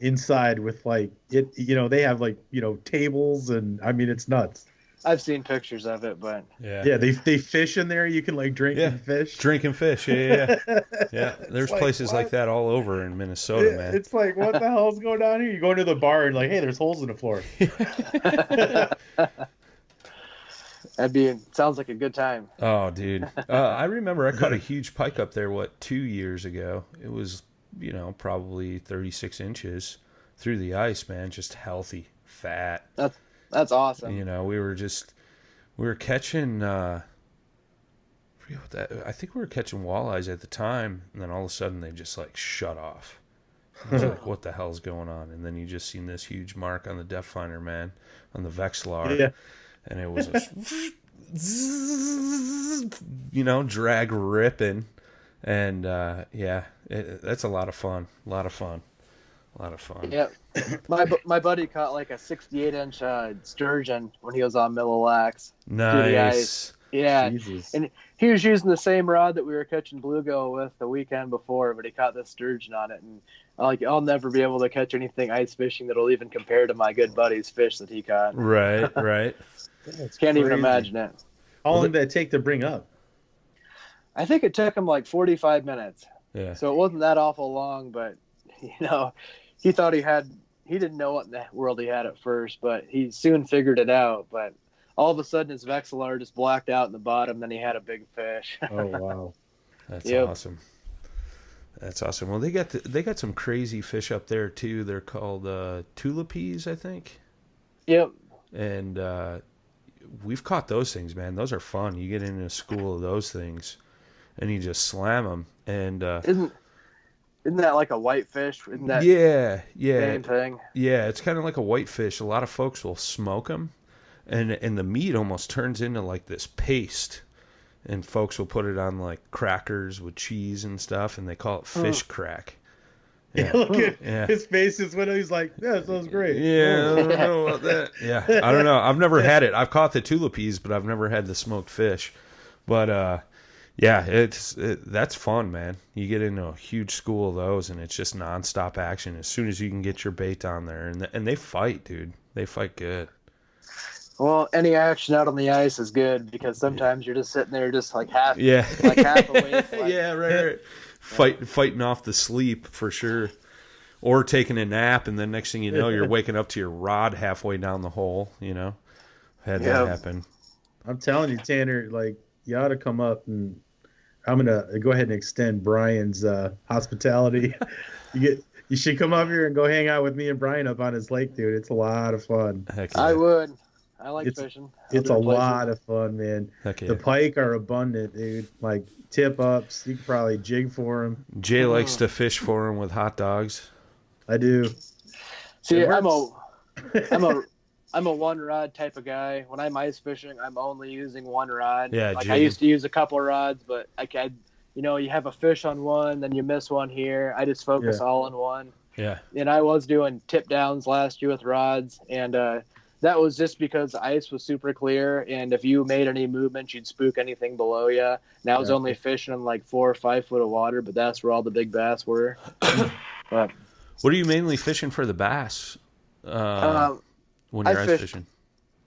inside with like it. They have tables, and I mean it's nuts. I've seen pictures of it, but they fish in there. You can drink and fish. Drink and fish. Yeah. There's places like that all over in Minnesota, man. It's like, what the hell's going on here? You go into the bar and hey, there's holes in the floor. Sounds like a good time. Oh, dude. I remember I caught a huge pike up there 2 years ago. It was probably 36 inches through the ice, man. Just healthy, fat. That's awesome. We were catching, I think we were catching walleyes at the time, and then all of a sudden they just shut off. I was like, what the hell's going on? And then you just seen this huge mark on the depth finder, man, on the Vexlar. Yeah. And it was drag ripping. And, that's a lot of fun. Yeah, my buddy caught like a 68-inch sturgeon when he was on Mille Lacs. Nice. Yeah, Jesus. And he was using the same rod that we were catching bluegill with the weekend before, but he caught this sturgeon on it, and I'll never be able to catch anything ice fishing that'll even compare to my good buddy's fish that he caught. Right. Can't even imagine it. How long did that take to bring up? I think it took him like 45 minutes. Yeah. So it wasn't that awful long, but he thought he didn't know what in the world he had at first, but he soon figured it out. But all of a sudden his Vexilar just blacked out in the bottom, then he had a big fish. Oh, wow. That's awesome. That's awesome. Well, they got some crazy fish up there too. They're called tulipies, I think. Yep. And we've caught those things, man. Those are fun. You get into a school of those things, and you just slam them. And Isn't that like a whitefish? Isn't that Yeah, same thing? yeah. It's kind of like a whitefish. A lot of folks will smoke them, and the meat almost turns into like this paste. And folks will put it on like crackers with cheese and stuff, and they call it fish crack. Yeah. Look at his face is when he's like, "Yeah, that sounds great." Yeah, I don't know about that. Yeah, I don't know. I've never had it. I've caught the tulipes, but I've never had the smoked fish. But yeah, that's fun, man. You get into a huge school of those, and it's just nonstop action as soon as you can get your bait on there, and they fight, dude. They fight good. Well, any action out on the ice is good because sometimes you're just sitting there, just like half awake. Like, yeah, right. Fighting off the sleep for sure, or taking a nap, and then next thing you know, you're waking up to your rod halfway down the hole. Had that happen. I'm telling you, Tanner, like you ought to come up, and I'm gonna go ahead and extend Brian's hospitality. You should come up here and go hang out with me and Brian up on his lake, dude. It's a lot of fun. Heck yeah. I would. I like fishing. It's a lot of fun, man. Heck yeah. The pike are abundant, dude. Like tip ups, you could probably jig for them. Jay likes to fish for him with hot dogs. I do. See, I'm a one rod type of guy. When I'm ice fishing, I'm only using one rod. Yeah, like I used to use a couple of rods, but you have a fish on one, then you miss one here. I just focus all on one. Yeah. And I was doing tip downs last year with rods, and that was just because the ice was super clear, and if you made any movement, you'd spook anything below you. And I was only fishing in like 4 or 5 foot of water, but that's where all the big bass were. But what are you mainly fishing for the bass when you're ice fishing?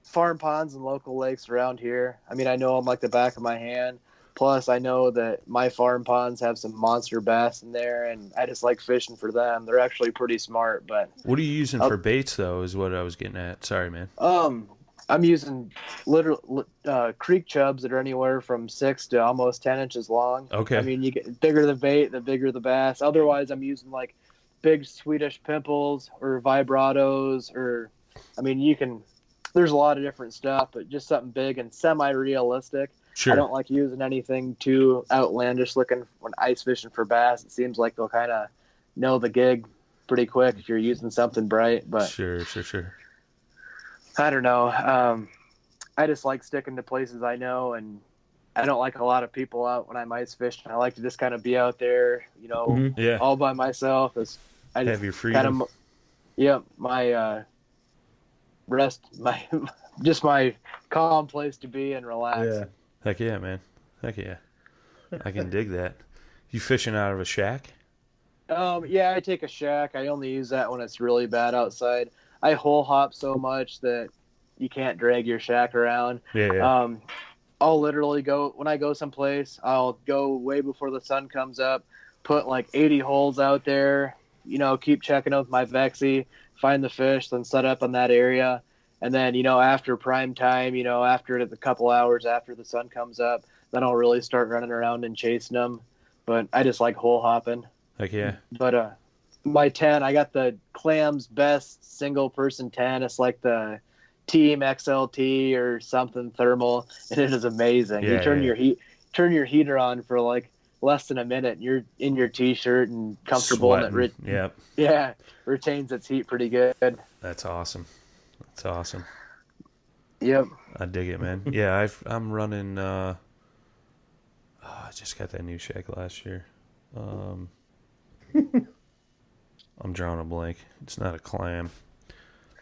Farm ponds and local lakes around here. I mean, I know them like the back of my hand. Plus, I know that my farm ponds have some monster bass in there, and I just like fishing for them. They're actually pretty smart. But what are you using for baits, though, is what I was getting at. Sorry, man. I'm using literal creek chubs that are anywhere from 6 to almost 10 inches long. Okay. I mean, you get bigger the bait, the bigger the bass. Otherwise, I'm using like big Swedish pimples or vibratos, or I mean, there's a lot of different stuff, but just something big and semi-realistic. Sure. I don't like using anything too outlandish looking when ice fishing for bass. It seems like they'll kind of know the gig pretty quick if you're using something bright. But sure. I don't know. I just like sticking to places I know, and I don't like a lot of people out when I'm ice fishing. I like to just kind of be out there, all by myself. I just have your freedom. My just my calm place to be and relax. Yeah. Heck yeah, man. Heck yeah. I can dig that. You fishing out of a shack? Yeah, I take a shack. I only use that when it's really bad outside. I hole hop so much that you can't drag your shack around. Yeah. I'll literally go, when I go someplace, I'll go way before the sun comes up, put like 80 holes out there, keep checking out with my Vexy, find the fish, then set up in that area. And then, after prime time, after a couple hours after the sun comes up, then I'll really start running around and chasing them. But I just like hole hopping. Heck yeah. But my 10, I got the Clam's best single person 10. It's like the Team XLT or something thermal, and it is amazing. Yeah, you turn your heater on for like less than a minute, and you're in your t-shirt and comfortable, sweating. And it retains its heat pretty good. That's awesome. Awesome. Yep. I dig it, man. Yeah, I'm running. I just got that new shack last year. I'm drawing a blank. It's not a Clam.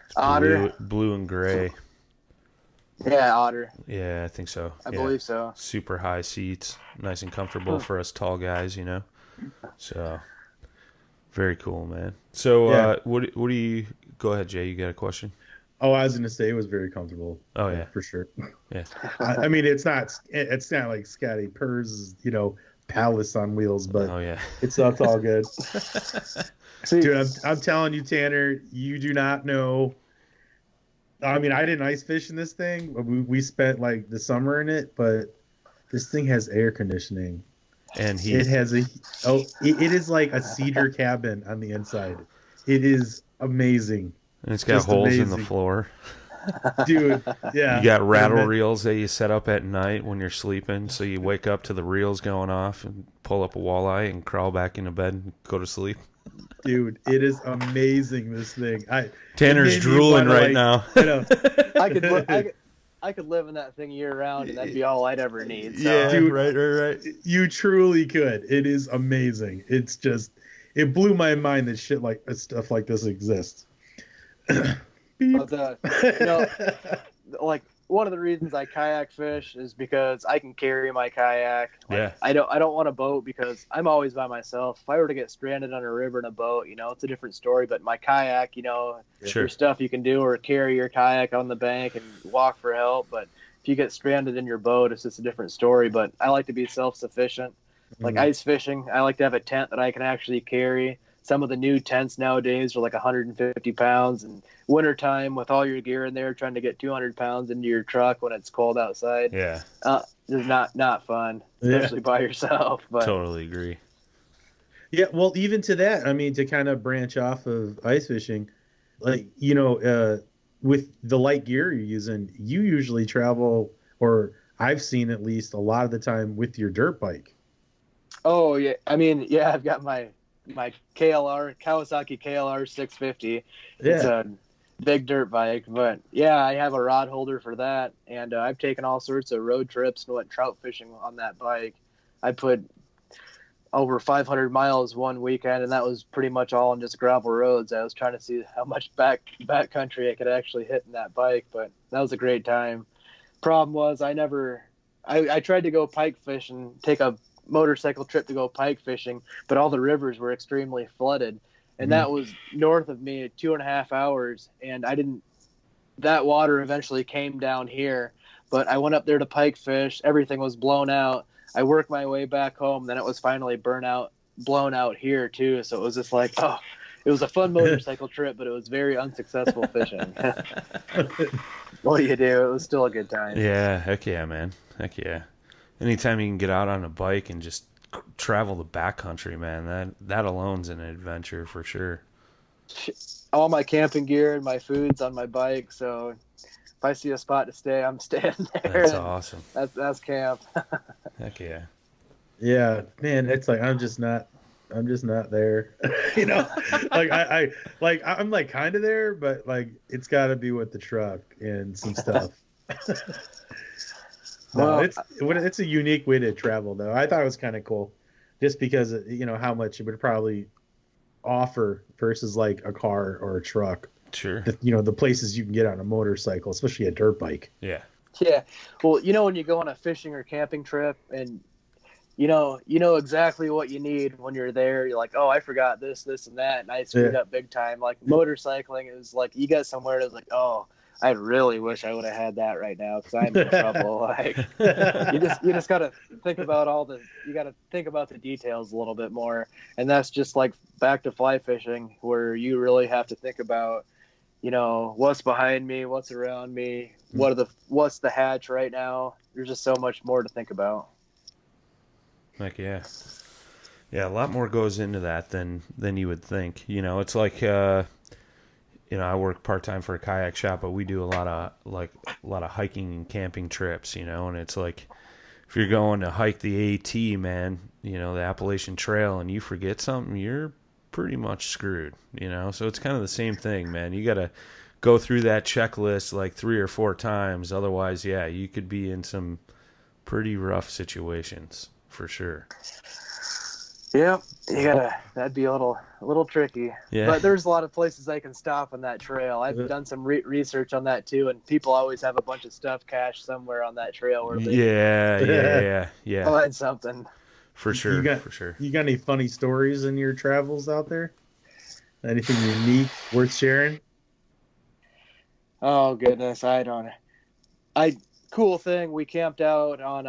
It's Otter. Blue and gray. Yeah, Otter. Yeah, I think so. I believe so. Super high seats, nice and comfortable for us tall guys, So, very cool, man. So, what do you? Go ahead, Jay. You got a question? Oh, I was going to say it was very comfortable. Oh yeah, for sure. Yeah. I mean, it's not like Scotty Purr's, palace on wheels, but it's all good. Dude, I'm telling you, Tanner, you do not know. I mean, I didn't ice fish in this thing. We spent like the summer in it, but this thing has air conditioning, and it is like a cedar cabin on the inside. It is amazing. And it's got holes in the floor. Dude, yeah. You got rattle reels that you set up at night when you're sleeping, so you wake up to the reels going off and pull up a walleye and crawl back into bed and go to sleep. Dude, it is amazing, this thing. Tanner's drooling right now. You know, I could live in that thing year round, and that'd be all I'd ever need. So. Yeah, Dude, right. You truly could. It is amazing. It's just, it blew my mind that stuff like this exists. But, like one of the reasons I kayak fish is because I can carry my kayak. Yeah. I don't want a boat because I'm always by myself. If I were to get stranded on a river in a boat, it's a different story. But my kayak, Sure. there's stuff you can do, or carry your kayak on the bank and walk for help. But if you get stranded in your boat, it's just a different story. But I like to be self-sufficient. Like ice fishing, I like to have a tent that I can actually carry. Some of the new tents nowadays are like 150 pounds, and wintertime with all your gear in there, trying to get 200 pounds into your truck when it's cold outside. Yeah. Is not fun, especially by yourself. But totally agree. Yeah, well, even to that, I mean, to kind of branch off of ice fishing, like, with the light gear you're using, you usually travel, or I've seen at least a lot of the time, with your dirt bike. Oh, yeah. I mean, yeah, I've got my Kawasaki KLR 650. Yeah. It's a big dirt bike, but yeah, I have a rod holder for that, and I've taken all sorts of road trips and went trout fishing on that bike. I put over 500 miles one weekend, and that was pretty much all on just gravel roads. I was trying to see how much back country I could actually hit in that bike, but that was a great time. Problem was, I tried to go pike fishing, take a motorcycle trip to go pike fishing, but all the rivers were extremely flooded, and that was north of me at 2.5 hours, and that water eventually came down here, but I went up there to pike fish. Everything was blown out. I worked my way back home, then it was finally blown out here too. So it was just like, it was a fun motorcycle trip, but it was very unsuccessful fishing. What do you do? It was still a good time. Yeah, heck yeah, man. Heck yeah. Anytime you can get out on a bike and just travel the backcountry, man, that alone's an adventure for sure. All my camping gear and my food's on my bike, so if I see a spot to stay, I'm staying there. That's awesome. That's camp. Heck yeah. Yeah, man, it's like I'm just not there. I'm like kind of there, but like it's got to be with the truck and some stuff. No, it's a unique way to travel, though. I thought it was kind of cool, just because how much it would probably offer versus like a car or a truck. Sure. The places you can get on a motorcycle, especially a dirt bike. Yeah. Yeah. Well, when you go on a fishing or camping trip, and you know exactly what you need when you're there. You're like, oh, I forgot this, and that, and I screwed up big time. Like motorcycling is like you get somewhere that's like, oh, I really wish I would have had that right now because I'm in trouble. Like you just got to think about the details a little bit more. And that's just like back to fly fishing, where you really have to think about, what's behind me, what's around me, what's the hatch right now. There's just so much more to think about. Heck yeah. Yeah, a lot more goes into that than you would think. It's like I work part-time for a kayak shop, but we do a lot of hiking and camping trips, and it's like if you're going to hike the AT, man, the Appalachian Trail, and you forget something, you're pretty much screwed, So it's kind of the same thing, man. You got to go through that checklist like 3 or 4 times. Otherwise, yeah, you could be in some pretty rough situations for sure. Yep, that'd be a little tricky. Yeah. But there's a lot of places I can stop on that trail. I've done some research on that too, and people always have a bunch of stuff cached somewhere on that trail where they find something. For sure. You got any funny stories in your travels out there? Anything unique worth sharing? Oh goodness, cool thing. We camped out on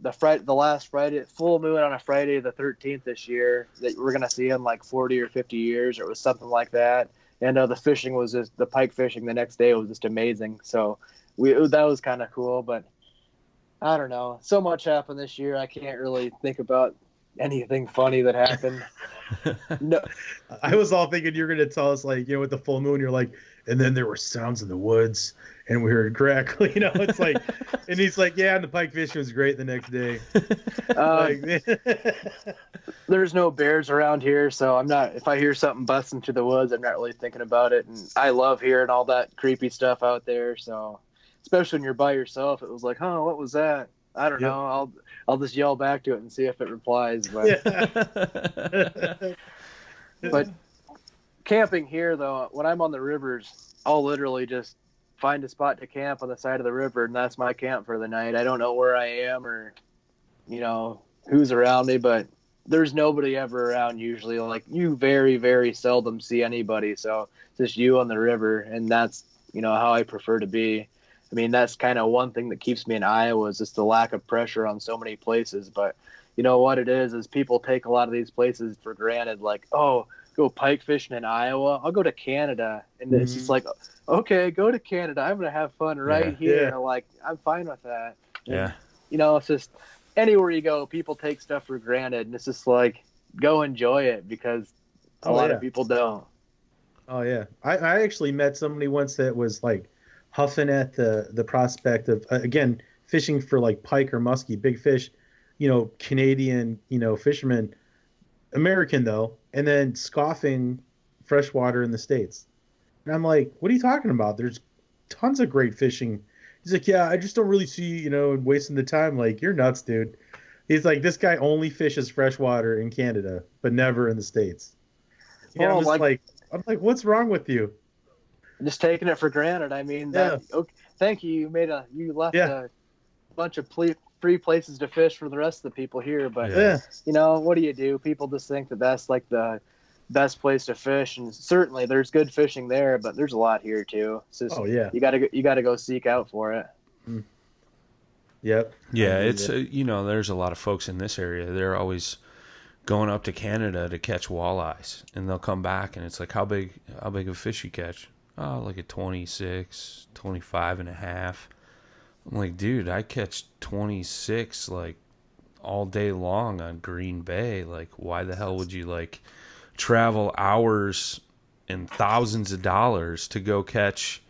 the last Friday, full moon on a Friday the 13th this year that we're gonna see in like 40 or 50 years, or it was something like that. And the fishing was just the pike fishing the next day was just amazing. So that was kind of cool. But I don't know, so much happened this year. I can't really think about anything funny that happened. No, I was all thinking you're gonna tell us like with the full moon, you're like, And then there were sounds in the woods, and we heard crackling. It's like, and he's like, yeah, and the pike fishing was great the next day. There's no bears around here, so I'm not. If I hear something busting through the woods, I'm not really thinking about it. And I love hearing all that creepy stuff out there. So, especially when you're by yourself, it was like, "Huh, what was that?" I don't know. I'll just yell back to it and see if it replies. But, but camping here, though, when I'm on the rivers, I'll literally just find a spot to camp on the side of the river, and that's my camp for the night. I don't know where I am or, who's around me, but there's nobody ever around usually. Like, you very, very seldom see anybody. So it's just you on the river, and that's, how I prefer to be. I mean, that's kind of one thing that keeps me in Iowa is just the lack of pressure on so many places. But you know what it is people take a lot of these places for granted. Like, oh, go pike fishing in Iowa. I'll go to Canada. And it's just like, okay, go to Canada. I'm going to have fun right here. Yeah. Like, I'm fine with that. And, it's just anywhere you go, people take stuff for granted. And it's just like, go enjoy it because a lot of people don't. Oh, yeah. I actually met somebody once that was like huffing at the prospect of, again, fishing for like pike or muskie, big fish, Canadian, fishermen, American though, and then scoffing freshwater in the States. And I'm like, what are you talking about? There's tons of great fishing. He's like, yeah, I just don't really see, wasting the time. Like, you're nuts, dude. He's like, this guy only fishes freshwater in Canada, but never in the States. Yeah, I'm like, what's wrong with you? Just taking it for granted. I mean, okay, thank you. You left a bunch of free places to fish for the rest of the people here. But what do you do? People just think that that's like the best place to fish, and certainly there's good fishing there, but there's a lot here too. It's just, you gotta go seek out for it. Yep. Yeah, it's there's a lot of folks in this area. They're always going up to Canada to catch walleyes, and they'll come back and it's like, how big of fish you catch? Oh, like a 26, 25 and a half. I'm like, dude, I catch 26 like all day long on Green Bay. Like, why the hell would you like travel hours and thousands of dollars to go catch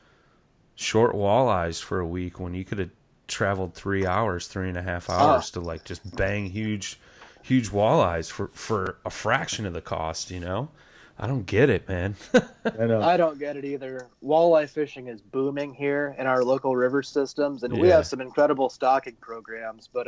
short walleyes for a week when you could have traveled 3.5 hours to like just bang huge walleyes for a fraction of the cost, I don't get it, man. I know. I don't get it either. Walleye fishing is booming here in our local river systems, and we have some incredible stocking programs, but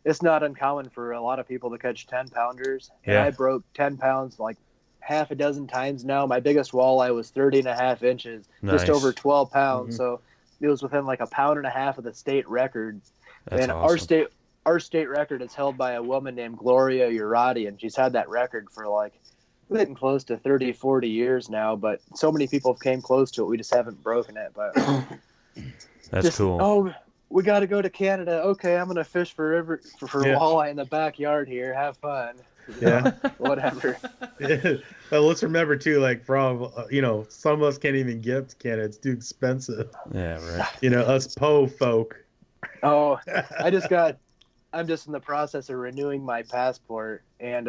it's not uncommon for a lot of people to catch 10-pounders. And I broke 10 pounds like half a dozen times now. My biggest walleye was 30.5 inches, just over 12 pounds. So it was within like 1.5 pounds of the state record. That's and awesome. Our state record is held by a woman named Gloria Urati, and she's had that record for like getting close to 30, 40 years now, but so many people came close to it. We just haven't broken it, but that's cool. Oh, we got to go to Canada. Okay. I'm going to fish for walleye in the backyard here. Have fun. Whatever. But let's remember too, like from, some of us can't even get to Canada. It's too expensive. Yeah. Right. Us Po folk. Oh, I'm just in the process of renewing my passport, and,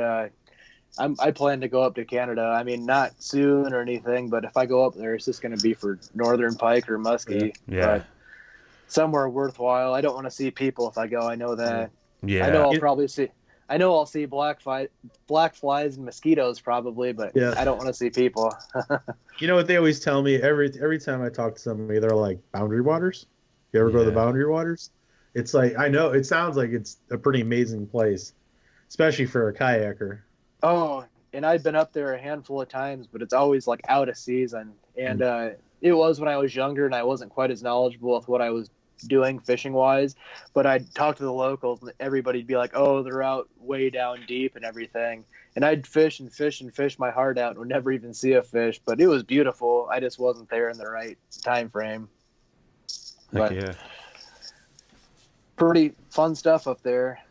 I plan to go up to Canada. I mean, not soon or anything, but if I go up there, it's just going to be for Northern Pike or muskie. Yeah. But somewhere worthwhile. I don't want to see people if I go. I know that. Yeah. I know I'll see black flies and mosquitoes probably, but I don't want to see people. You know what they always tell me every time I talk to somebody, they're like, boundary waters. You ever go to the boundary waters? It's like, I know it sounds like it's a pretty amazing place, especially for a kayaker. Oh, and I've been up there a handful of times, but it's always like out of season. And it was when I was younger and I wasn't quite as knowledgeable with what I was doing fishing wise, but I'd talk to the locals and everybody'd be like, oh, they're out way down deep and everything. And I'd fish and fish and fish my heart out and would never even see a fish, but it was beautiful. I just wasn't there in the right time frame. Heck yeah. Pretty fun stuff up there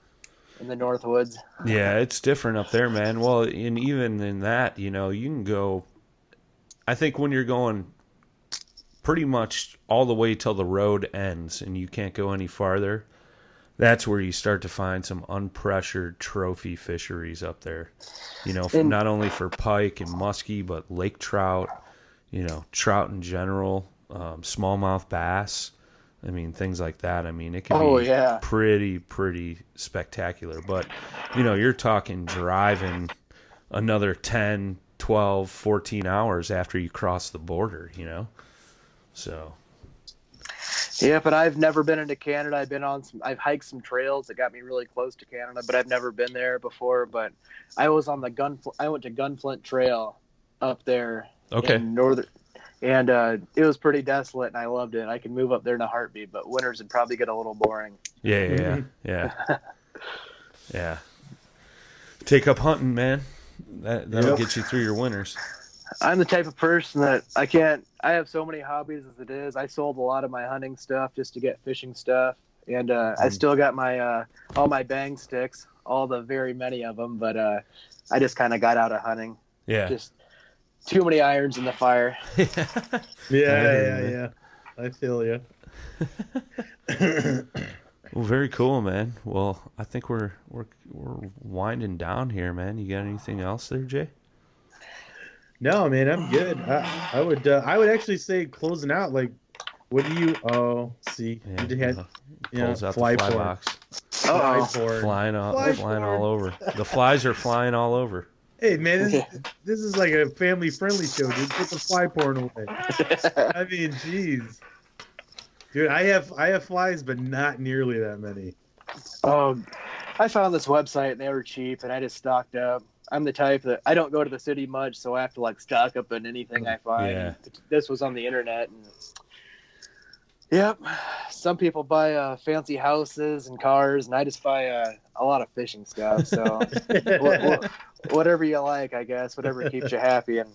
in the North Woods. Yeah, it's different up there, man. Well, and even in that, you can go, I think when you're going pretty much all the way till the road ends and you can't go any farther, that's where you start to find some unpressured trophy fisheries up there. Not only for pike and muskie, but lake trout, trout in general, smallmouth bass. I mean, things like that. I mean, it can be pretty spectacular. But, you're talking driving another 10, 12, 14 hours after you cross the border, So. Yeah, but I've never been into Canada. I've hiked some trails that got me really close to Canada, but I've never been there before. But I was on I went to Gunflint Trail up there in northern, and it was pretty desolate, and I loved it. I could move up there in a heartbeat, but winters would probably get a little boring. Yeah. Take up hunting, man. That'll get you through your winters. I'm the type of person that I have so many hobbies as it is. I sold a lot of my hunting stuff just to get fishing stuff. And I still got my all my bang sticks, all the very many of them, but I just kind of got out of hunting. Yeah. Just too many irons in the fire. Yeah. I feel you. Well, very cool, man. Well, I think we're winding down here, man. You got anything else there, Jay? No, man, I'm good. I would actually say closing out. Like, what do you? Oh, see, you had pulls out the fly box. Flying all over. The flies are flying all over. Hey, man, this is like a family-friendly show, dude. Put the fly porn away. I mean, jeez, dude, I have flies, but not nearly that many. I found this website and they were cheap, and I just stocked up. I'm the type that I don't go to the city much, so I have to stock up on anything I find. Yeah. This was on the internet, and yep. Some people buy fancy houses and cars, and I just buy a lot of fishing stuff. So whatever you like, I guess, whatever keeps you happy. And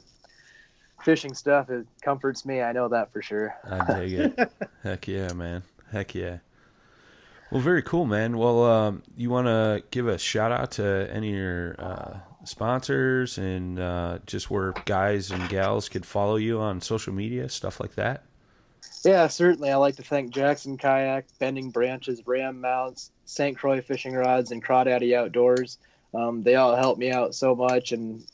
fishing stuff, it comforts me. I know that for sure. I dig it. Heck yeah, man. Heck yeah. Well, very cool, man. Well, you want to give a shout out to any of your sponsors and just where guys and gals could follow you on social media, stuff like that? Yeah, certainly. I like to thank Jackson Kayak, Bending Branches, Ram Mounts, St. Croix Fishing Rods, and Crawdaddy Outdoors. They all help me out so much, and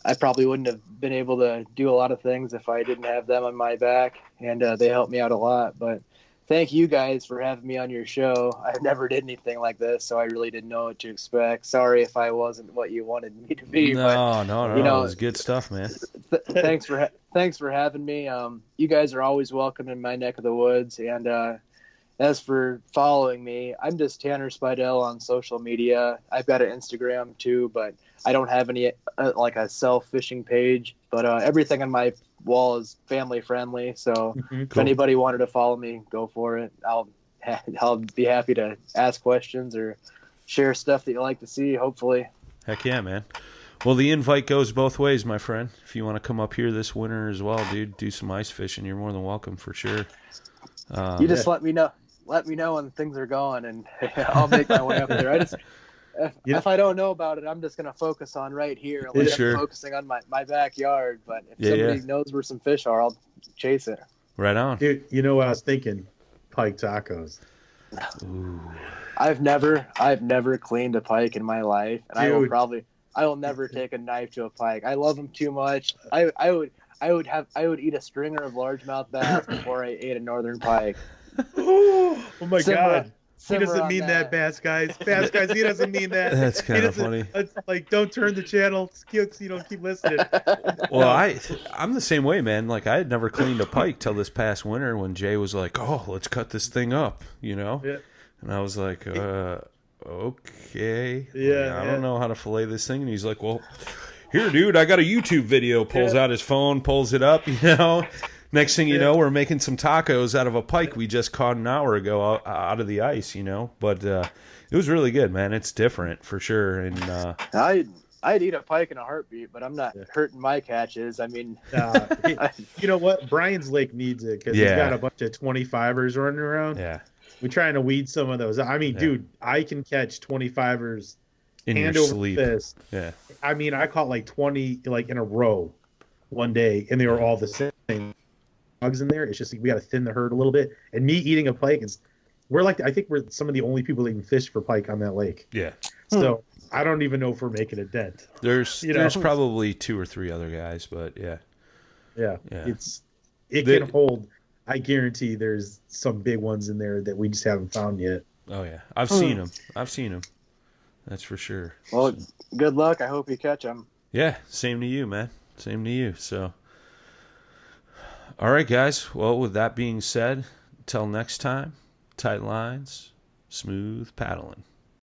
I probably wouldn't have been able to do a lot of things if I didn't have them on my back, and they helped me out a lot. But thank you guys for having me on your show. I never did anything like this, so I really didn't know what to expect. Sorry if I wasn't what you wanted me to be. No. It was good stuff, man. Thanks for having me. You guys are always welcome in my neck of the woods. And as for following me, I'm just Tanner Speidel on social media. I've got an Instagram too, but I don't have any a self-fishing page. But everything on my wall is family friendly. So if anybody wanted to follow me, go for it. I'll be happy to ask questions or share stuff that you like to see, hopefully. Heck yeah, man. Well, the invite goes both ways, my friend. If you want to come up here this winter as well, dude, do some ice fishing, you're more than welcome for sure. You just let me know when things are going, and I'll make my way up there. If I don't know about it, I'm just going to focus on right here. I'm focusing on my backyard. But if somebody knows where some fish are, I'll chase it. Right on. Dude, you know what I was thinking? Pike tacos. Ooh. I've never cleaned a pike in my life, and dude. I will never take a knife to a pike. I love them too much. I would eat a stringer of largemouth bass before I ate a northern pike. Oh my God. He doesn't mean that, bass guys. Bass guys, he doesn't mean that. That's kind of funny. Don't turn the channel so you don't keep listening. Well, I'm the same way, man. I had never cleaned a pike till this past winter when Jay was like, "Oh, let's cut this thing up," Yeah. And I was like, okay. Yeah. I don't know how to fillet this thing. And he's like, well, here, dude, I got a YouTube video. Pulls out his phone, pulls it up, Next thing you know, we're making some tacos out of a pike we just caught an hour ago out of the ice, But it was really good, man. It's different for sure. And I'd eat a pike in a heartbeat, but I'm not hurting my catches. I mean, you know what? Brian's Lake needs it because he's got a bunch of 25ers running around. Yeah. We're trying to weed some of those. I mean, dude, I can catch 25ers in hand your over sleep. fist. Yeah. I mean, I caught 20 in a row one day, and they were all the same. Bugs in there. It's just we got to thin the herd a little bit. And me eating a pike I think we're some of the only people that can fish for pike on that lake. Yeah. So I don't even know if we're making a dent. There's probably 2 or 3 other guys, but yeah. Yeah, Yeah. it The- can hold. I guarantee there's some big ones in there that we just haven't found yet. Oh yeah, I've seen them. I've seen them. That's for sure. Well, So, good luck. I hope you catch them. yeah, same to you, man. Same to you. So, all right, guys. Well, with that being said, until next time, tight lines, smooth paddling.